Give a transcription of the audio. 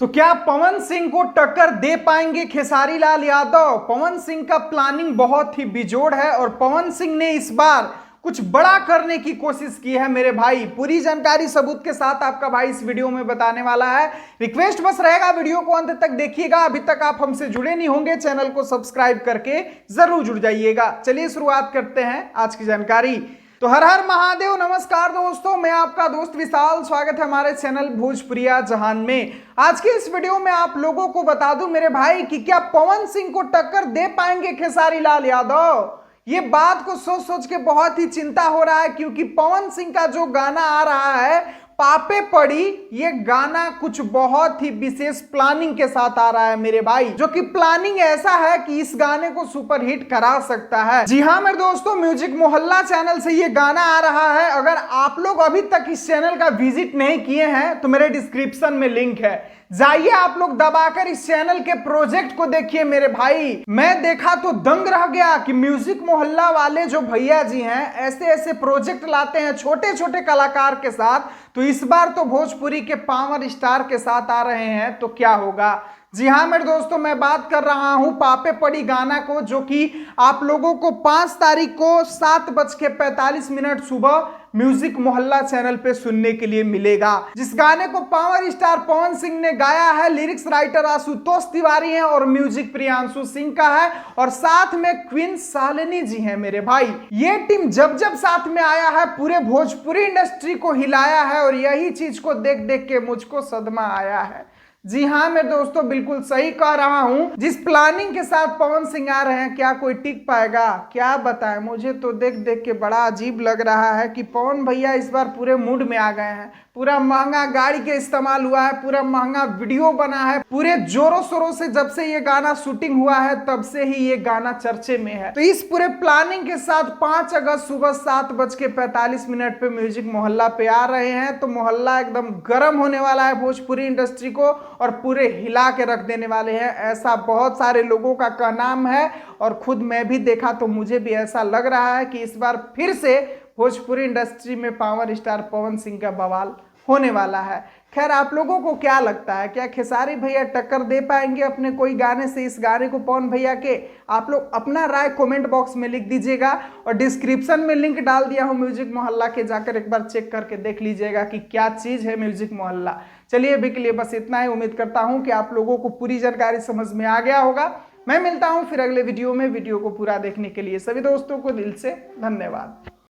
तो क्या पवन सिंह को टक्कर दे पाएंगे खेसारी लाल यादव? पवन सिंह का प्लानिंग बहुत ही बेजोड़ है और पवन सिंह ने इस बार कुछ बड़ा करने की कोशिश की है मेरे भाई। पूरी जानकारी सबूत के साथ आपका भाई इस वीडियो में बताने वाला है। रिक्वेस्ट बस रहेगा, वीडियो को अंत तक देखिएगा। अभी तक आप हमसे जुड़े नहीं होंगे, चैनल को सब्सक्राइब करके जरूर जुड़ जाइएगा। चलिए शुरुआत करते हैं आज की जानकारी। तो हर हर महादेव, नमस्कार दोस्तों, मैं आपका दोस्त विशाल, स्वागत है हमारे चैनल भोजपुरिया जहान में। आज के इस वीडियो में आप लोगों को बता दूं मेरे भाई कि क्या पवन सिंह को टक्कर दे पाएंगे खेसारी लाल यादव। ये बात को सोच सोच के बहुत ही चिंता हो रहा है, क्योंकि पवन सिंह का जो गाना आ रहा है पापे पड़ी, ये गाना कुछ बहुत ही विशेष प्लानिंग के साथ आ रहा है मेरे भाई, जो कि प्लानिंग ऐसा है कि इस गाने को सुपरहिट करा सकता है। जी हाँ मेरे दोस्तों, म्यूजिक मोहल्ला चैनल से ये गाना आ रहा है। अगर आप लोग अभी तक इस चैनल का विजिट नहीं किए हैं तो मेरे डिस्क्रिप्शन में लिंक है, जाइए आप लोग दबाकर इस चैनल के प्रोजेक्ट को देखिए मेरे भाई। मैं देखा तो दंग रह गया कि म्यूजिक मोहल्ला वाले जो भैया जी हैं ऐसे ऐसे प्रोजेक्ट लाते हैं छोटे छोटे कलाकार के साथ, तो इस बार तो भोजपुरी के पावर स्टार के साथ आ रहे हैं, तो क्या होगा। जी हाँ मेरे दोस्तों, मैं बात कर रहा हूं पापे पड़ी गाना को, जो कि आप लोगों को 5 तारीख को 7:45 सुबह म्यूजिक मोहल्ला चैनल पे सुनने के लिए मिलेगा। जिस गाने को पावर स्टार पवन सिंह ने गाया है, लिरिक्स राइटर आशुतोष तिवारी हैं और म्यूजिक प्रियांशु सिंह का है, और साथ में क्वीन शालिनी जी हैं मेरे भाई। ये टीम जब जब साथ में आया है पूरे भोजपुरी इंडस्ट्री को हिलाया है, और यही चीज को देख देख के मुझको सदमा आया है। जी हाँ मेरे दोस्तों, बिल्कुल सही कह रहा हूं। जिस प्लानिंग के साथ पवन सिंह आ रहे हैं, क्या कोई टिक पाएगा? क्या बताएं, मुझे तो देख देख के बड़ा अजीब लग रहा है कि पवन भैया इस बार पूरे मूड में आ गए हैं। पूरा महंगा गाड़ी के इस्तेमाल हुआ है, पूरा महंगा वीडियो बना है, पूरे जोरों शोरों से जब से ये गाना शूटिंग हुआ है तब से ही ये गाना चर्चे में है। तो इस पूरे प्लानिंग के साथ 5 अगस्त सुबह 7:45 पे म्यूजिक मोहल्ला पे आ रहे हैं। तो मोहल्ला एकदम गर्म होने वाला है भोजपुरी इंडस्ट्री को, और पूरे हिला के रख देने वाले हैं, ऐसा बहुत सारे लोगों का कहना है। और खुद मैं भी देखा तो मुझे भी ऐसा लग रहा है कि इस बार फिर से भोजपुरी इंडस्ट्री में पावर स्टार पवन सिंह का बवाल होने वाला है। खैर, आप लोगों को क्या लगता है, क्या खेसारी भैया टक्कर दे पाएंगे अपने कोई गाने से इस गाने को पवन भैया के? आप लोग अपना राय कमेंट बॉक्स में लिख दीजिएगा, और डिस्क्रिप्शन में लिंक डाल दिया हूं म्यूजिक मोहल्ला के, जाकर एक बार चेक करके देख लीजिएगा कि क्या चीज है म्यूजिक मोहल्ला। चलिए अभी के लिए बस इतना ही। उम्मीद करता हूं कि आप लोगों को पूरी जानकारी समझ में आ गया होगा। मैं मिलता हूं फिर अगले वीडियो में। वीडियो को पूरा देखने के लिए सभी दोस्तों को दिल से धन्यवाद।